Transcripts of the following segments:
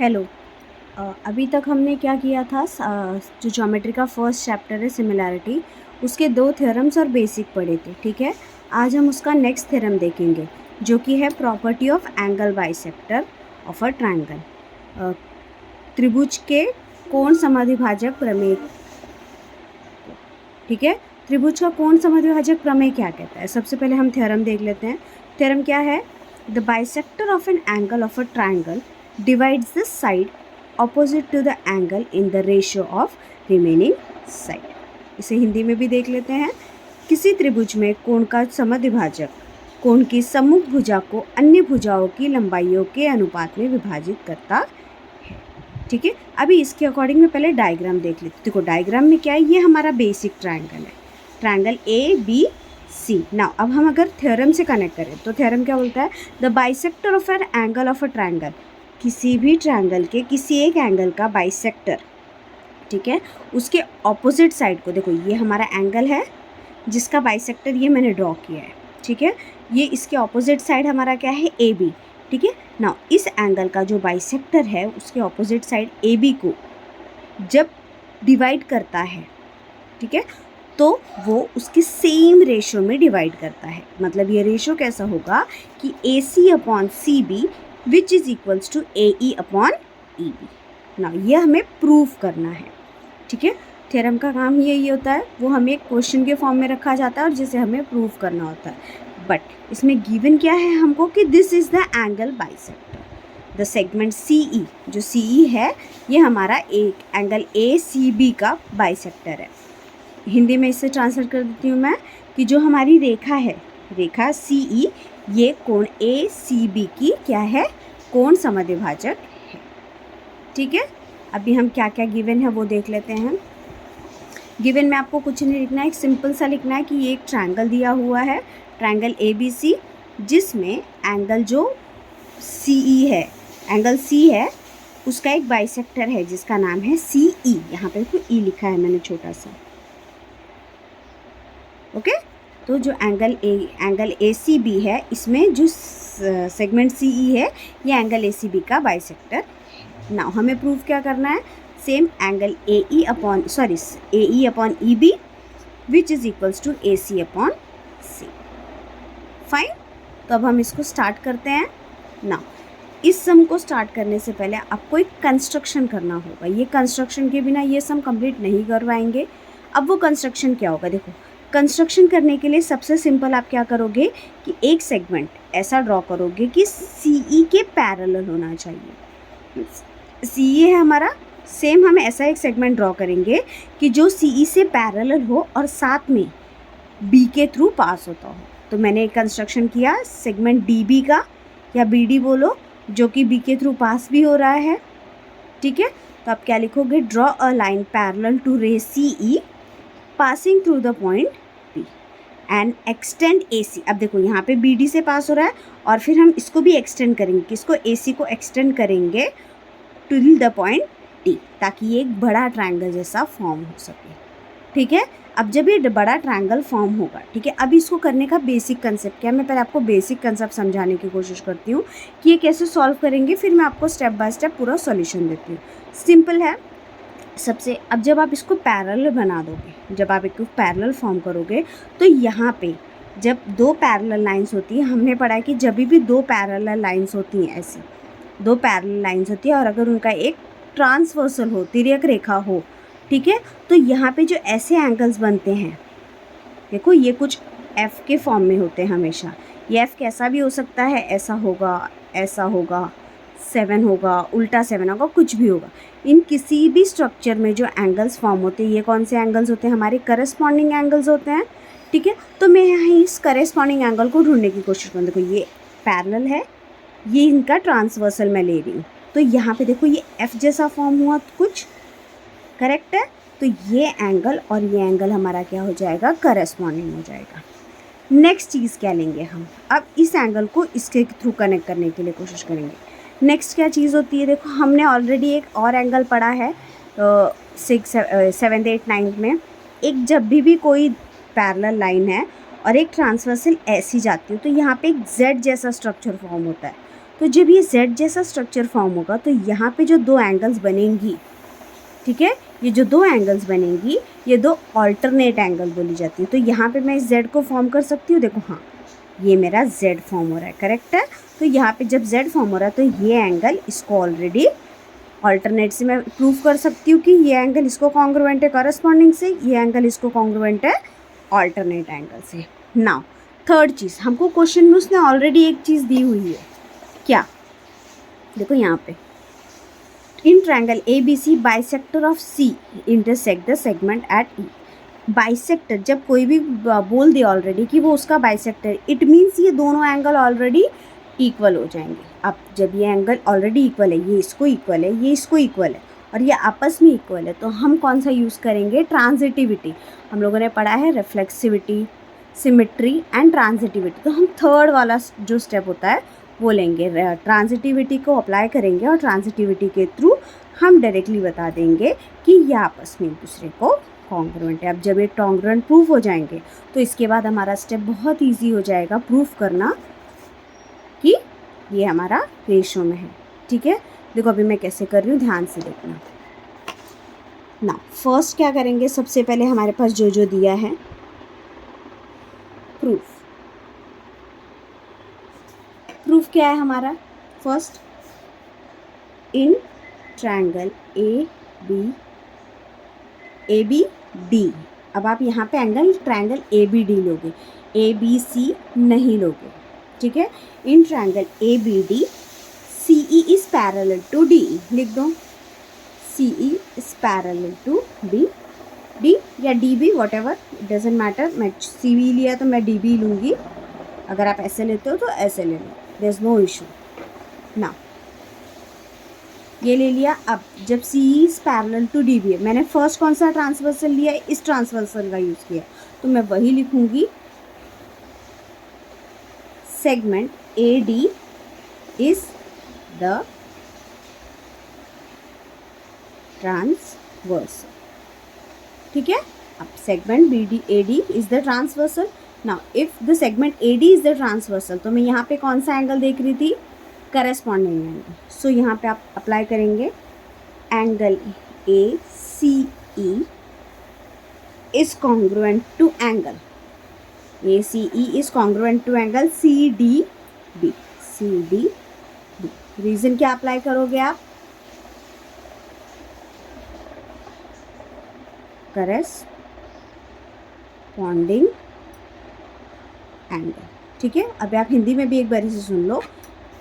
Hello. अभी तक हमने क्या किया था, जो ज्योमेट्री का फर्स्ट चैप्टर है सिमिलैरिटी, उसके दो थ्योरम्स और बेसिक पढ़े थे। ठीक है, आज हम उसका नेक्स्ट थ्योरम देखेंगे जो कि है property of angle bisector of a triangle. त्रिभुज के कोण समद्विभाजक प्रमेय। ठीक है, त्रिभुज का कोण समद्विभाजक प्रमेय क्या कहता है? सबसे पहले हम थ्योरम देख लेते हैं। थ्योरम क्या है? The bisector of an angle of a triangle divides the side opposite to the angle in the ratio of remaining side। इसे हिंदी में भी देख लेते हैं। किसी त्रिभुज में कोण का समद्विभाजक कोण की सम्मुख भुजा को अन्य भुजाओं की लंबाइयों के अनुपात में विभाजित करता है। ठीक है, अभी इसके अकॉर्डिंग में पहले डायग्राम देख लेते हैं। देखो डायग्राम में क्या है, ये हमारा बेसिक ट्रायंगल है, triangle A B C. Now अब हम अगर थ्योरम से कनेक्ट करें तो थ्योरम क्या बोलता है? The bisector of an angle of a triangle, किसी भी ट्रायंगल के किसी एक एंगल का बाइसेक्टर, ठीक है, उसके ऑपोजिट साइड को, देखो ये हमारा एंगल है जिसका बाइसेक्टर ये मैंने ड्रॉ किया है। ठीक है, ये इसके ऑपोजिट साइड हमारा क्या है? A B. ठीक है, नाउ इस एंगल का जो बाइसेक्टर है उसके ऑपोजिट साइड ए बी को जब डिवाइड करता है, ठीक है, तो वो उसके सेम रेशो में डिवाइड करता है। मतलब ये रेशो कैसा होगा कि A C upon C B which is equals to A E upon E B. ना ये हमें प्रूव करना है। ठीक है, थ्योरम का काम यही होता है, वो हमें एक क्वेश्चन के फॉर्म में रखा जाता है और जिसे हमें प्रूव करना होता है। बट इसमें गिवन क्या है हमको कि this is the angle bisector. The segment C E, जो सी ई है ये हमारा एक एंगल ए सी बी का बाइसेक्टर है। हिंदी में इसे ट्रांसलेट कर देती हूँ मैं कि जो हमारी रेखा है, रेखा सी ई, ये कोण ए सी बी की क्या है? कोण समद्विभाजक है। ठीक है, अभी हम क्या क्या गिवन है वो देख लेते हैं। गिवन में आपको कुछ नहीं लिखना है, एक सिंपल सा लिखना है कि ये एक ट्रायंगल दिया हुआ है, ट्रायंगल ए बी सी, जिसमें एंगल जो सी ई है, एंगल सी है, उसका एक बाइसेक्टर है जिसका नाम है सी ई। यहाँ पे कोई ई लिखा है मैंने छोटा सा। ओके, तो जो एंगल ए सी बी है, इसमें जो सेगमेंट सी ई है ये एंगल ए सी बी का बाइसेक्टर। नाउ हमें प्रूव क्या करना है? Same angle A E upon E B which is equals to A C upon C. Fine, तो अब हम इसको स्टार्ट करते हैं। नाउ इस सम को स्टार्ट करने से पहले आपको एक कंस्ट्रक्शन करना होगा। ये कंस्ट्रक्शन के बिना ये सम कंप्लीट नहीं कर पाएंगे। अब वो कंस्ट्रक्शन क्या होगा? देखो, कंस्ट्रक्शन करने के लिए सबसे सिंपल आप क्या करोगे कि एक सेगमेंट ऐसा ड्रॉ करोगे कि सी ई के पैरेलल होना चाहिए। सी ई है हमारा, सेम हम ऐसा एक सेगमेंट ड्रॉ करेंगे कि जो सी ई से पैरेलल हो और साथ में बी के थ्रू पास होता हो। तो मैंने एक कंस्ट्रक्शन किया सेगमेंट डी बी का, या बी डी बोलो, जो कि बी के थ्रू पास भी हो रहा है। ठीक है, तो आप क्या लिखोगे? Draw a line parallel to ray C E passing through the point P and extend AC। अब देखो यहाँ पे BD से पास हो रहा है और फिर हम इसको भी एक्सटेंड करेंगे, किसको? AC को एक्सटेंड करेंगे टिल द पॉइंट T, ताकि ये एक बड़ा ट्रायंगल जैसा फॉर्म हो सके। ठीक है, अब जब ये बड़ा ट्रायंगल फॉर्म होगा, ठीक है, अब इसको करने का बेसिक कंसेप्ट क्या है? मैं पहले आपको बेसिक कंसेप्ट समझाने की कोशिश करती हूँ कि ये कैसे सॉल्व करेंगे, फिर मैं आपको स्टेप बाय स्टेप पूरा सॉल्यूशन देती हूँ। सिंपल है सबसे। अब जब आप इसको पैरेलल बना दोगे, जब आप इसको पैरेलल फॉर्म करोगे, तो यहाँ पे जब दो पैरेलल लाइंस होती हैं, हमने पढ़ा है कि जब भी दो पैरेलल लाइंस होती हैं, ऐसी दो पैरेलल लाइंस होती है और अगर उनका एक ट्रांसवर्सल हो, तिर्यक रेखा हो, ठीक है, तो यहाँ पे जो ऐसे एंगल्स बनते हैं, देखो ये कुछ एफ के फॉर्म में होते हैं हमेशा। ये एफ कैसा भी हो सकता है, ऐसा होगा 7 होगा, उल्टा 7 होगा, कुछ भी होगा। इन किसी भी स्ट्रक्चर में जो एंगल्स फॉर्म होते हैं, ये कौन से एंगल्स होते हैं? हमारे करस्पॉन्डिंग एंगल्स होते हैं। ठीक है, तो मैं यहाँ इस करस्पॉन्डिंग एंगल को ढूंढने की कोशिश करूँ। देखो ये पैरेलल है, ये इनका ट्रांसवर्सल मैं ले रही हूँ, तो यहाँ पे देखो ये एफ जैसा फॉर्म हुआ कुछ, करेक्ट है। तो ये एंगल और ये एंगल हमारा क्या हो जाएगा? करस्पॉन्डिंग हो जाएगा। नेक्स्ट चीज़ क्या लेंगे हम? अब इस एंगल को इसके थ्रू कनेक्ट करने के लिए कोशिश करेंगे। नेक्स्ट क्या चीज़ होती है? देखो हमने ऑलरेडी एक और एंगल पढ़ा है 6, 7, 8, 9 में। एक जब भी कोई पैरेलल लाइन है और एक ट्रांसवर्सल ऐसी जाती है, तो यहाँ पे एक जेड जैसा स्ट्रक्चर फॉर्म होता है। तो जब ये Z जैसा स्ट्रक्चर फॉर्म होगा तो यहाँ पे जो दो एंगल्स बनेंगी, ठीक है, ये जो दो एंगल्स बनेंगी ये दो ऑल्टरनेट एंगल बोली जाती है। तो यहाँ पे मैं इस Z को फॉर्म कर सकती हूँ, देखो हाँ ये मेरा Z फॉर्म हो रहा है, करेक्ट है। तो यहाँ पे जब Z फॉर्म हो रहा है तो ये एंगल इसको ऑलरेडी ऑल्टरनेट से मैं प्रूव कर सकती हूँ कि ये एंगल इसको कॉन्ग्रुएंट है कॉरस्पॉन्डिंग से, ये एंगल इसको कॉन्ग्रुएंट है ऑल्टरनेट एंगल से। नाउ थर्ड चीज़, हमको क्वेश्चन में उसने ऑलरेडी एक चीज़ दी हुई है, क्या, देखो यहाँ पे in triangle ABC bisector of C intersect the segment at E। Bisector जब कोई भी बोल दे ऑलरेडी कि वो उसका बाइसेक्टर, इट मीन्स ये दोनों एंगल ऑलरेडी इक्वल हो जाएंगे। अब जब ये एंगल ऑलरेडी इक्वल है, ये इसको इक्वल है, ये इसको इक्वल है और ये आपस में इक्वल है, तो हम कौन सा यूज़ करेंगे, ट्रांजिटिविटी। हम लोगों ने पढ़ा है रिफ्लेक्सिविटी, सिमेट्री एंड ट्रांजिटिविटी, तो हम थर्ड वाला जो स्टेप होता है वो लेंगे, ट्रांजिटिविटी को अप्लाई करेंगे और ट्रांजिटिविटी के थ्रू हम डायरेक्टली बता देंगे कि ये आपस में एक दूसरे को कॉन्ग्रुएंट है। अब जब ये कॉन्ग्रुएंट प्रूव हो जाएंगे तो इसके बाद हमारा स्टेप बहुत इजी हो जाएगा प्रूफ करना कि ये हमारा रेशो में है, ठीक है। देखो अभी मैं कैसे कर रही हूँ, ध्यान से देखना ना। फर्स्ट क्या करेंगे, सबसे पहले हमारे पास जो जो दिया है प्रूफ, प्रूफ क्या है हमारा, फर्स्ट इन ट्रायंगल ABD। अब आप यहाँ पे एंगल ट्रायंगल ABD लोगे, ABC नहीं लोगे, ठीक है। In triangle ABD CE is parallel to DE, लिख दो CE is parallel to D या DB, whatever it doesn't matter. मैं CV लिया तो मैं DB लूँगी, अगर आप ऐसे लेते हो तो ऐसे ले लो, देयर इज नो इशू ना। ये ले लिया। अब जब CE is parallel to DB है, मैंने फर्स्ट कौन सा ट्रांसवर्सल लिया है, इस ट्रांसवर्सल का यूज़ किया, तो मैं वही लिखूँगी, segment AD is the transversal, ठीक है। अब segment AD is the transversal. Now if the segment AD is the transversal, तो मैं यहाँ पे कौन सा एंगल देख रही थी, करस्पॉन्डिंग एंगल। सो यहाँ पे आप अप्लाई करेंगे, angle ACE is congruent to angle ACE is congruent to angle CDB। Reason क्या अप्लाई करोगे आप, करस्पॉन्डिंग एंगल, ठीक है। अब आप हिंदी में भी एक बार से सुन लो,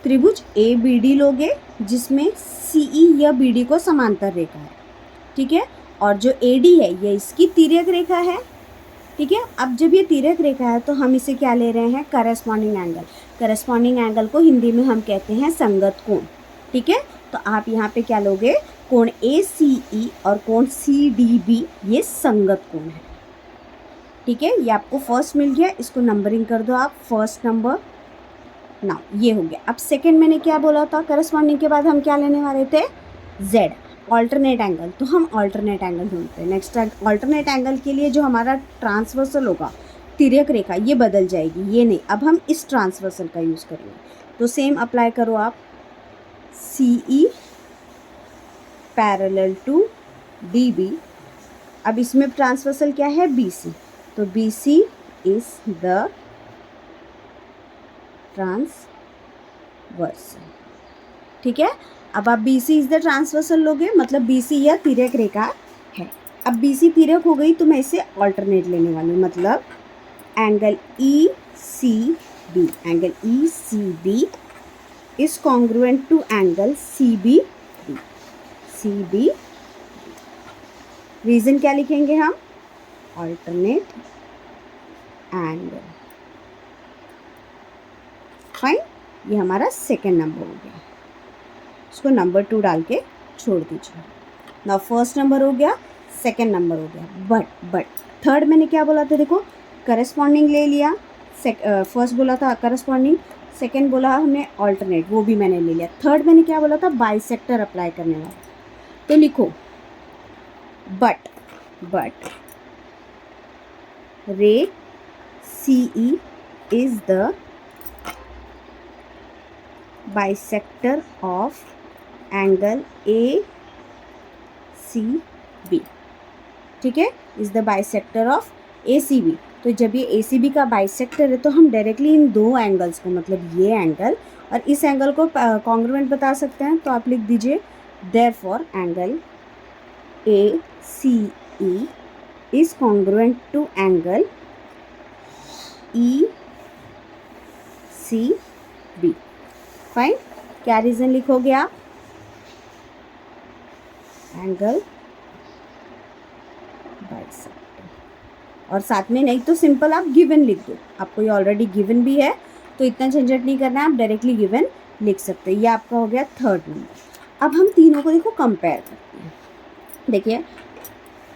त्रिभुज ABD लोगे जिसमें CE या BD को समांतर रेखा है, ठीक है, और जो AD है ये इसकी तिर्यक रेखा है, ठीक है। अब जब ये तिर्यक रेखा है तो हम इसे क्या ले रहे हैं, करस्पॉन्डिंग एंगल। करस्पॉन्डिंग एंगल को हिंदी में हम कहते हैं संगत कोण, ठीक है। तो आप यहाँ पे क्या लोगे, कोण ACE और कोण CDB ये संगत कोण है, ठीक है। ये आपको फर्स्ट मिल गया, इसको नंबरिंग कर दो आप, फर्स्ट नंबर ना, ये हो गया। अब सेकंड मैंने क्या बोला था, करस्पॉन्डिंग के बाद हम क्या लेने वाले थे, Z ऑल्टरनेट एंगल, तो हम ऑल्टरनेट एंगल ढूंढते हैं। नेक्स्ट ऑल्टरनेट एंगल के लिए जो हमारा ट्रांसवर्सल होगा, तिर्यक रेखा, ये बदल जाएगी, ये नहीं, अब हम इस ट्रांसवर्सल का यूज़ करेंगे। तो सेम अप्लाई करो आप, CE पैरेलल टू DB। अब इसमें ट्रांसवर्सल क्या है, BC, तो BC इज द ट्रांसवर्सल, ठीक है। अब आप BC इज द ट्रांसवर्सल लोगे, मतलब BC यह तिर्यक रेखा है। अब BC तिर्यक हो गई तो मैं इसे ऑल्टरनेट लेने वाली हूँ, मतलब angle ECB, angle ECB is congruent to angle CBD। Reason क्या लिखेंगे हम, ऑल्टरनेट एंगल, फाइन। ये हमारा सेकेंड नंबर हो गया, इसको नंबर 2 डाल के छोड़ दीजिए। ना फर्स्ट नंबर हो गया, सेकेंड नंबर हो गया, बट थर्ड मैंने क्या बोला था, देखो करस्पॉन्डिंग ले लिया, फर्स्ट बोला था करस्पॉन्डिंग, सेकेंड बोला हमने ऑल्टरनेट, वो भी मैंने ले लिया। थर्ड मैंने क्या बोला था, बाइसेक्टर अप्लाई करने वाला, तो लिखो but ray CE is the bisector of angle A C B, ठीक है, is the bisector of A C B. तो जब ये ए सी बी का बाइसेक्टर है तो हम डायरेक्टली इन दो एंगल्स को, मतलब ये एंगल और इस एंगल को कॉन्ग्रुएंट बता सकते हैं। तो आप लिख दीजिए therefore angle A C E is congruent to angle E C B. Fine, क्या रीज़न लिखोगे आप? एंगल बाइसेक्टर, और साथ में नहीं तो सिंपल आप गिवन लिख दो। आपको ये ऑलरेडी गिवन भी है तो इतना झंझट नहीं करना है, आप डायरेक्टली गिवन लिख सकते हैं। ये आपका हो गया थर्ड नंबर। अब हम तीनों को देखो कंपेयर करते हैं। देखिए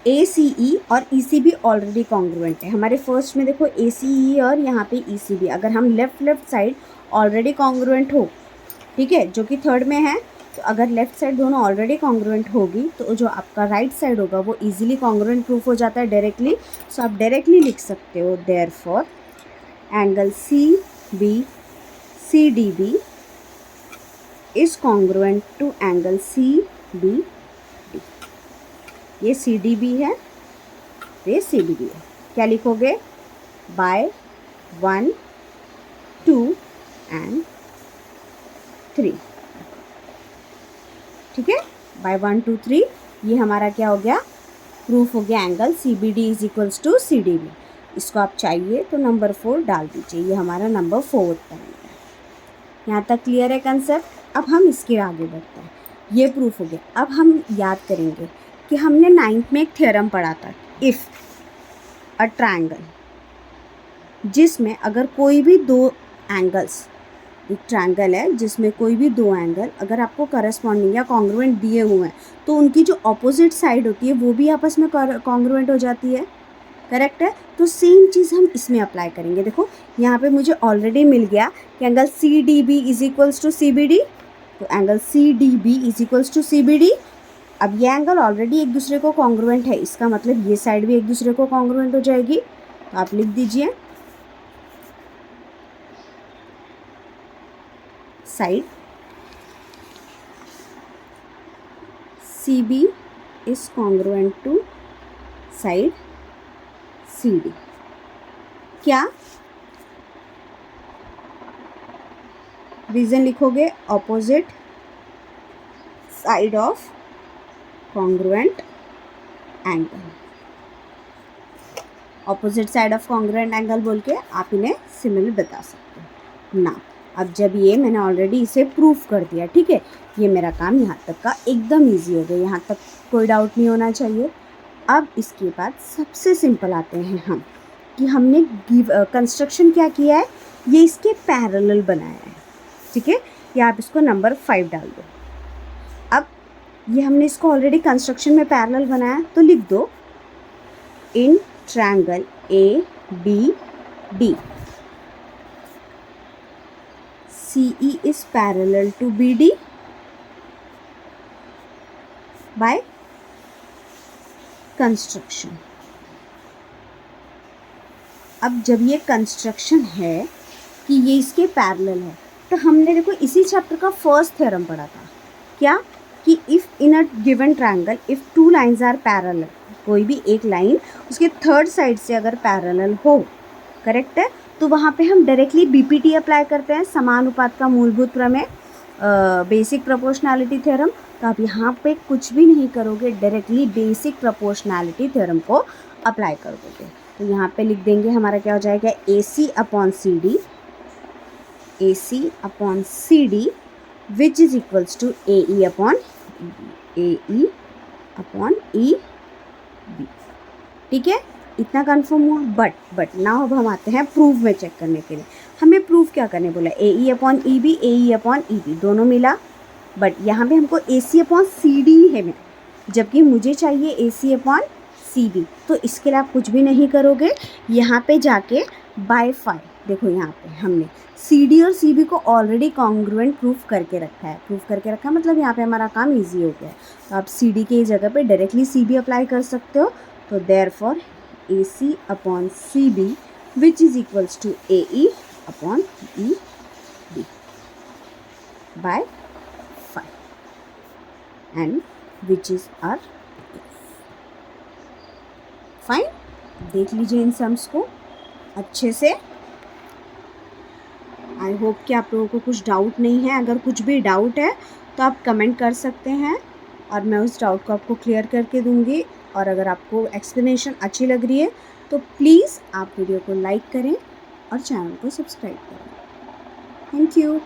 ए सी ई और ई सी बी ऑलरेडी कॉन्ग्रुएंट है हमारे फर्स्ट में। देखो ए सी ई और यहाँ पे ई सी बी, अगर हम लेफ्ट साइड ऑलरेडी कॉन्ग्रुएंट हो, ठीक है, जो कि थर्ड में है, तो अगर लेफ्ट साइड दोनों ऑलरेडी कॉन्ग्रुएंट होगी तो जो आपका राइट साइड होगा वो इजीली कॉन्ग्रुएंट प्रूफ हो जाता है डायरेक्टली। सो आप डायरेक्टली लिख सकते हो therefore angle C B C D B is congruent to angle C B D. ये सी डी बी है, ये सी डी बी है। क्या लिखोगे? बाय 1 2 एंड 3, ठीक है, बाय 1 2 3। ये हमारा क्या हो गया? प्रूफ हो गया angle C B D is equals to C D B. इसको आप चाहिए तो नंबर 4 डाल दीजिए। ये हमारा नंबर 4 पॉइंट है। यहाँ तक क्लियर है कंसेप्ट? अब हम इसके आगे बढ़ते हैं। ये प्रूफ हो गया। अब हम याद करेंगे कि हमने 9th में एक थ्योरम पढ़ा था, इफ़ अ ट्रायंगल जिसमें अगर कोई भी दो एंगल्स, एक ट्रायंगल है जिसमें कोई भी दो एंगल अगर आपको करस्पॉन्डिंग या कॉन्ग्रुएंट दिए हुए हैं तो उनकी जो अपोजिट साइड होती है वो भी आपस में कॉन्ग्रुएंट हो जाती है। करेक्ट है? तो सेम चीज़ हम इसमें अप्लाई करेंगे। देखो यहाँ पे मुझे ऑलरेडी मिल गया कि angle C D B is equals to C B D, तो angle C D B is equals to C B D. अब ये एंगल ऑलरेडी एक दूसरे को कॉन्ग्रुएंट है, इसका मतलब ये साइड भी एक दूसरे को कॉन्ग्रुएंट हो जाएगी। तो आप लिख दीजिए side C B is congruent to side C D. क्या रीजन लिखोगे? Opposite side of congruent angle. Opposite side of congruent angle बोल के आप इन्हें सिमिलर बता सकते हो ना। अब जब ये मैंने ऑलरेडी इसे प्रूफ कर दिया, ठीक है, ये मेरा काम यहाँ तक का एकदम इजी हो गया, यहाँ तक कोई डाउट नहीं होना चाहिए। अब इसके बाद सबसे सिंपल आते हैं हम कि हमने कंस्ट्रक्शन क्या किया है, ये इसके पैरेलल बनाया है, ठीक है, या आप इसको नंबर 5 डाल दो। अब ये हमने इसको ऑलरेडी कंस्ट्रक्शन में पैरेलल बनाया तो लिख दो in triangle A B D CE is parallel to BD by construction। अब जब ये कंस्ट्रक्शन है कि ये इसके पैरेलल है तो हमने देखो इसी चैप्टर का फर्स्ट थ्योरम पढ़ा था, क्या कि if in a given triangle if 2 lines are parallel, कोई भी एक लाइन उसके थर्ड साइड से अगर पैरेलल हो, करेक्ट है, तो वहाँ पे हम डायरेक्टली बीपीटी अप्लाई करते हैं, समानुपात का मूलभूत प्रमेय, बेसिक प्रोपोर्शनैलिटी थ्योरम। तो आप यहाँ पे कुछ भी नहीं करोगे, डायरेक्टली बेसिक प्रोपोर्शनैलिटी थ्योरम को अप्लाई कर दोगे। तो यहाँ पे लिख देंगे हमारा क्या हो जाएगा, A C upon C D which is equals to A E upon E B. ठीक है, इतना कन्फर्म हुआ। बट नाउ अब हम आते हैं प्रूफ में चेक करने के लिए। हमें प्रूफ क्या करने बोला, ए ई अपॉन ई बी, ए ई अपॉन ई बी दोनों मिला, बट यहाँ पे हमको ए सी अपॉन सी डी है में, जबकि मुझे चाहिए ए सी अपॉन सी बी। तो इसके लिए आप कुछ भी नहीं करोगे, यहाँ पे जाके बाय 5, देखो यहाँ पे हमने सी डी और सी बी को ऑलरेडी कॉन्ग्रुएंट प्रूफ करके रखा है, मतलब यहाँ पे हमारा काम इजी हो गया है। तो आप सी डी की जगह पे डायरेक्टली सी बी अप्लाई कर सकते हो। तो therefore A C upon C B which is equals to A E upon E B. by 5 and which is our fine. देख लीजिए इन सम्स को अच्छे से। आई होप कि आप लोगों को कुछ डाउट नहीं है। अगर कुछ भी डाउट है तो आप कमेंट कर सकते हैं और मैं उस डाउट को आपको क्लियर करके दूंगी। और अगर आपको एक्सप्लेनेशन अच्छी लग रही है तो प्लीज़ आप वीडियो को लाइक करें और चैनल को सब्सक्राइब करें। Thank you.